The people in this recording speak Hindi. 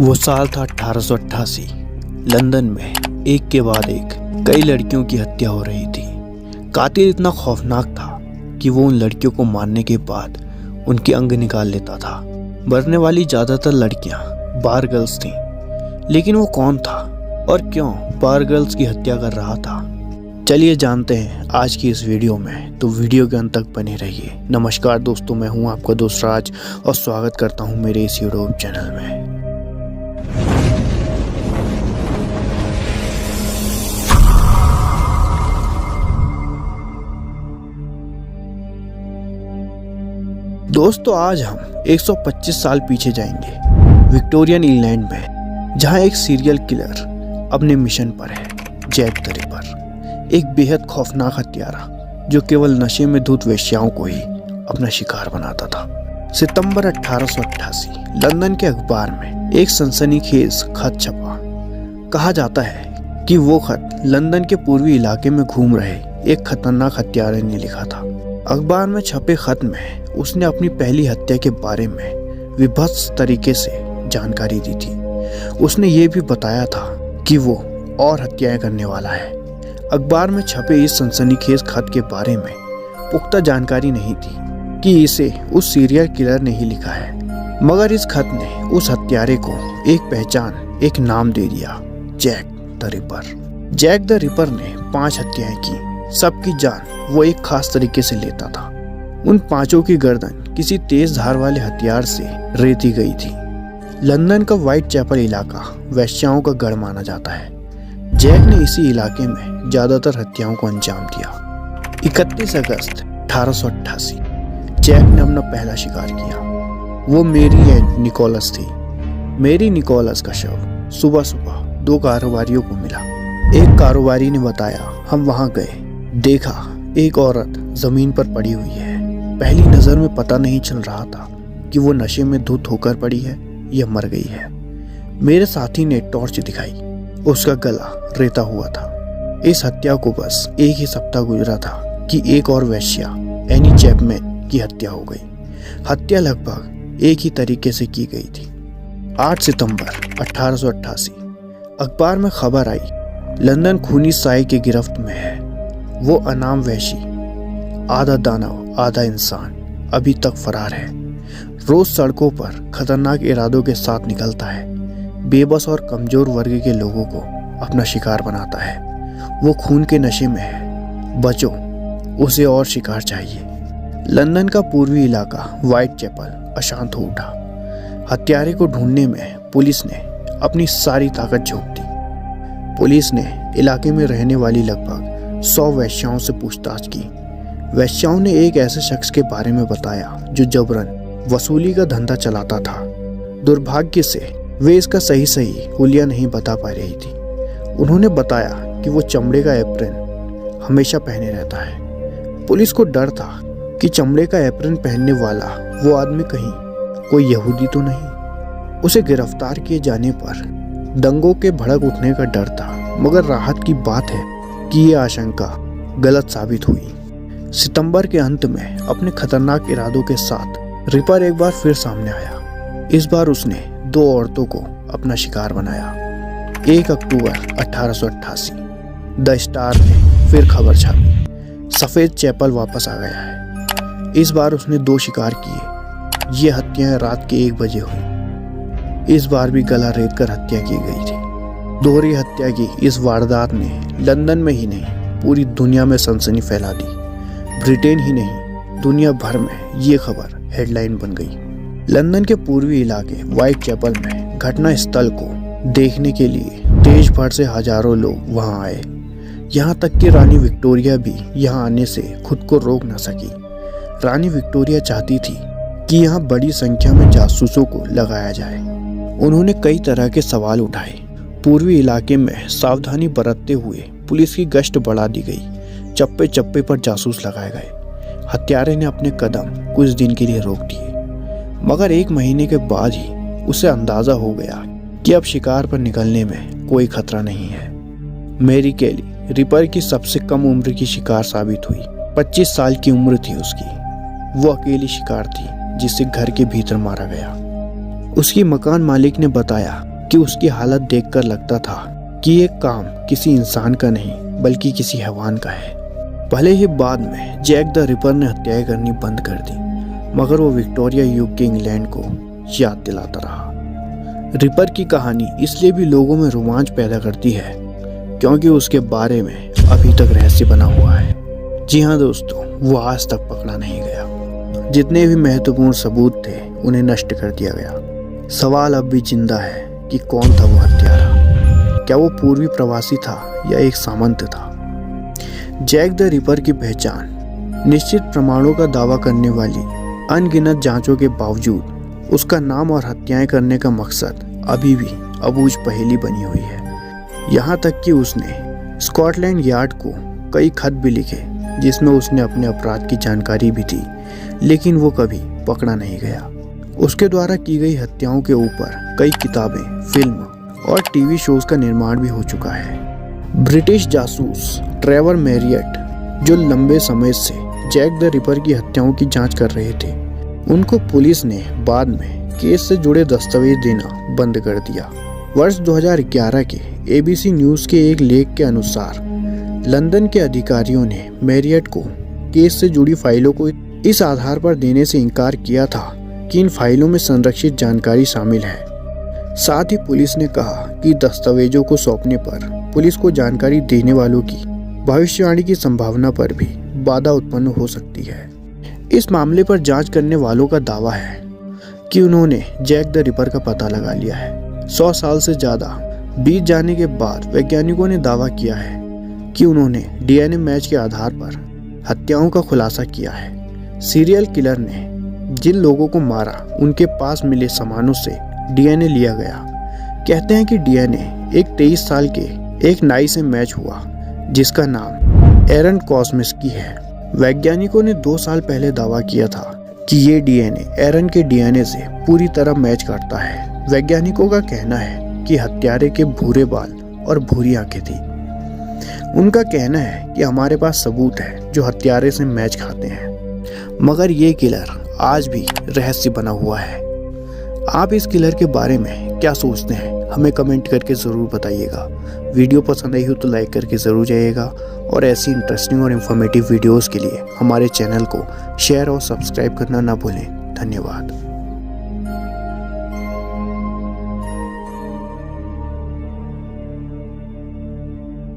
वो साल था 1888। लंदन में एक के बाद एक कई लड़कियों की हत्या हो रही थी। कातिल इतना खौफनाक था कि वो उन लड़कियों को मारने के बाद उनके अंग निकाल लेता था। मरने वाली ज़्यादातर लड़कियां बार गर्ल्स थीं, लेकिन वो कौन था और क्यों बार गर्ल्स की हत्या कर रहा था? चलिए जानते हैं आज की इस वीडियो में, तो वीडियो के अंत तक बने रहिए। नमस्कार दोस्तों, मैं हूं आपका दोस्त राज और स्वागत करता हूं मेरे इस यूट्यूब चैनल में। दोस्तों, आज हम 125 साल पीछे जाएंगे विक्टोरियन इंग्लैंड में, जहां एक सीरियल किलर अपने मिशन पर है। जैक द रिपर, एक बेहद खौफनाक हत्यारा जो केवल नशे में धुत वेश्याओं को ही अपना शिकार बनाता था। सितंबर 1888 लंदन के अखबार में एक सनसनीखेज खत छपा। कहा जाता है कि वो खत लंदन के पूर्वी इलाके में घूम रहे एक खतरनाक हत्यारे ने लिखा था। अखबार में छपे खत में उसने अपनी पहली हत्या के बारे में विभत्स तरीके से जानकारी दी थी। उसने ये भी बताया था कि वो और हत्याएं करने वाला है। अखबार में छपे इस सनसनीखेज खत के बारे में पुख्ता जानकारी नहीं थी कि इसे उस सीरियल किलर ने ही लिखा है, मगर इस खत ने उस हत्यारे को एक पहचान, एक नाम दे दिया, Jack the Ripper. Jack the Ripper ने 5 हत्याएं की। सबकी जान वो एक खास तरीके से लेता था। उन 5 की गर्दन किसी तेज धार वाले हथियार से रेती गई थी। लंदन का व्हाइट चैपल इलाका वेश्याओं का गढ़ माना जाता है। जैक ने इसी इलाके में ज्यादातर हत्याओं को अंजाम दिया। 31 अगस्त 1888 जैक ने अपना पहला शिकार किया। वो मेरी एंड निकोलस थी। मेरी निकोलस का शव सुबह सुबह 2 कारोबारियों को मिला। एक कारोबारी ने बताया, हम वहां गए, देखा एक औरत जमीन पर पड़ी हुई है। पहली नजर में पता नहीं चल रहा था कि वो नशे में धुत होकर पड़ी है या मर गई है। मेरे साथी ने टॉर्च दिखाई। उसका गला रेता हुआ था। इस हत्या को बस एक ही सप्ताह गुजरा था कि एक और वेश्या एनी चैपमैन की हत्या हो गई। हत्या लगभग एक ही तरीके से की गई थी। 8 सितंबर 1888 अखबार में खबर आई, लंदन खूनी साई की गिरफ्त में है। वो अनाम वैशी, आधा दानव आधा इंसान, अभी तक फरार है। रोज सड़कों पर खतरनाक इरादों के साथ निकलता है। बेबस और कमजोर वर्ग के लोगों को अपना शिकार बनाता है। वो खून के नशे में है। बचो, उसे और शिकार चाहिए। लंदन का पूर्वी इलाका व्हाइट चैपल अशांत हो उठा। हत्यारे को ढूंढने में पुलिस ने अपनी सारी ताकत झोंक दी। पुलिस ने इलाके में रहने वाली लगभग 100 वेश्याओं से पूछताछ की। वेश्याओं ने एक ऐसे शख्स के बारे में बताया जो जबरन वसूली का धंधा चलाता था। दुर्भाग्य से वे इसका सही हुलिया नहीं बता पा रही थी। उन्होंने बताया कि वो चमड़े का एप्रन हमेशा पहने रहता है। पुलिस को डर था कि चमड़े का एप्रन पहनने वाला वो आदमी कहीं कोई यहूदी तो नहीं। उसे गिरफ्तार किए जाने पर दंगों के भड़क उठने का डर था, मगर राहत की बात है कि ये आशंका गलत साबित हुई। सितंबर के अंत में अपने खतरनाक इरादों के साथ रिपर एक बार फिर सामने आया। इस बार उसने 2 औरतों को अपना शिकार बनाया। 1 अक्टूबर 1888 द स्टार ने फिर खबर छापी, सफेद चैपल वापस आ गया है। इस बार उसने 2 शिकार किए। ये हत्याएं रात के 1 बजे हुई। इस बार भी गला रेत कर हत्या की गई थी। दोहरी हत्या की इस वारदात ने लंदन में ही नहीं पूरी दुनिया में सनसनी फैला दी। ब्रिटेन ही नहीं, दुनिया भर में ये खबर हेडलाइन बन गई। लंदन के पूर्वी इलाके व्हाइट चैपल में घटना स्थल को देखने के लिए देश भर से हजारों लोग वहां आए। यहाँ तक कि रानी विक्टोरिया भी यहाँ आने से खुद को रोक न सकी। रानी विक्टोरिया चाहती थी कि यहाँ बड़ी संख्या में जासूसों को लगाया जाए। उन्होंने कई तरह के सवाल उठाए। पूर्वी इलाके में सावधानी बरतते हुए पुलिस की गश्त बढ़ा दी गई। चप्पे चप्पे पर जासूस लगाए गए। हत्यारे ने अपने कदम कुछ दिन के लिए रोक दिए, मगर 1 महीने के बाद ही उसे अंदाजा हो गया कि अब शिकार पर निकलने में कोई खतरा नहीं है। मेरी केली रिपर की सबसे कम उम्र की शिकार साबित हुई। 25 साल की उम्र थी उसकी। वो अकेली शिकार थी जिसे घर के भीतर मारा गया। उसकी मकान मालिक ने बताया कि उसकी हालत देखकर लगता था कि ये काम किसी इंसान का नहीं बल्कि किसी हैवान का है। भले ही बाद में जैक द रिपर ने हत्याएं करनी बंद कर दी, मगर वो विक्टोरिया युग के इंग्लैंड को याद दिलाता रहा। रिपर की कहानी इसलिए भी लोगों में रोमांच पैदा करती है क्योंकि उसके बारे में अभी तक रहस्य बना हुआ है। जी हाँ दोस्तों, वो आज तक पकड़ा नहीं गया। जितने भी महत्वपूर्ण सबूत थे उन्हें नष्ट कर दिया गया। सवाल अब भी जिंदा है कि कौन था वो हत्यारा। क्या वो पूर्वी प्रवासी था या एक सामंत था? जैक द रिपर की पहचान निश्चित प्रमाणों का दावा करने वाली अनगिनत जांचों के बावजूद उसका नाम और हत्याएं करने का मकसद अभी भी अबूझ पहेली बनी हुई है। यहाँ तक कि उसने स्कॉटलैंड यार्ड को कई खत भी लिखे जिसमें उसने अपने अपराध की जानकारी भी दी, लेकिन वो कभी पकड़ा नहीं गया। उसके द्वारा की गई हत्याओं के ऊपर कई किताबें, फिल्म और टीवी शोज का निर्माण भी हो चुका है। ब्रिटिश जासूस ट्रेवर मैरियट, जो लंबे समय से जैक द रिपर की हत्याओं की जांच कर रहे थे, उनको पुलिस ने बाद में केस से जुड़े दस्तावेज देना बंद कर दिया। वर्ष 2011 के ABC न्यूज़ के एक लेख के अनुसार लंदन के अधिकारियों ने मैरियट को केस से जुड़ी फाइलों को इस आधार पर देने से इनकार किया था कि इन फाइलों में संरक्षित जानकारी शामिल है। साथ ही पुलिस ने कहा कि दस्तावेजों को सौंपने पर पुलिस को जानकारी देने वालों की भविष्यवाणी की संभावना पर भी बाधा उत्पन्न हो सकती है। इस मामले पर जांच करने वालों का दावा है कि उन्होंने जैक द रिपर का पता लगा लिया है। 100 साल से ज्यादा बीत जाने के बाद वैज्ञानिकों ने दावा किया है कि उन्होंने DNA मैच के आधार पर हत्याओं का खुलासा किया है। सीरियल किलर ने जिन लोगों को मारा उनके पास मिले सामानों से DNA लिया गया। कहते हैं कि DNA एक 23 साल के एक नाई से मैच हुआ जिसका नाम एरन कॉस्मिस्की है। वैज्ञानिकों ने 2 साल पहले दावा किया था कि ये DNA एरन के DNA से पूरी तरह मैच करता है। वैज्ञानिकों का कहना है कि हत्यारे के भूरे बाल और भूरी आंखें थी। उनका कहना है कि हमारे पास सबूत है जो हत्यारे से मैच खाते हैं, मगर ये किलर आज भी रहस्य बना हुआ है। आप इस किलर के बारे में क्या सोचते हैं हमें कमेंट करके ज़रूर बताइएगा। वीडियो पसंद आई हो तो लाइक करके ज़रूर जाइएगा और ऐसी इंटरेस्टिंग और इन्फॉर्मेटिव वीडियोस के लिए हमारे चैनल को शेयर और सब्सक्राइब करना ना भूलें। धन्यवाद।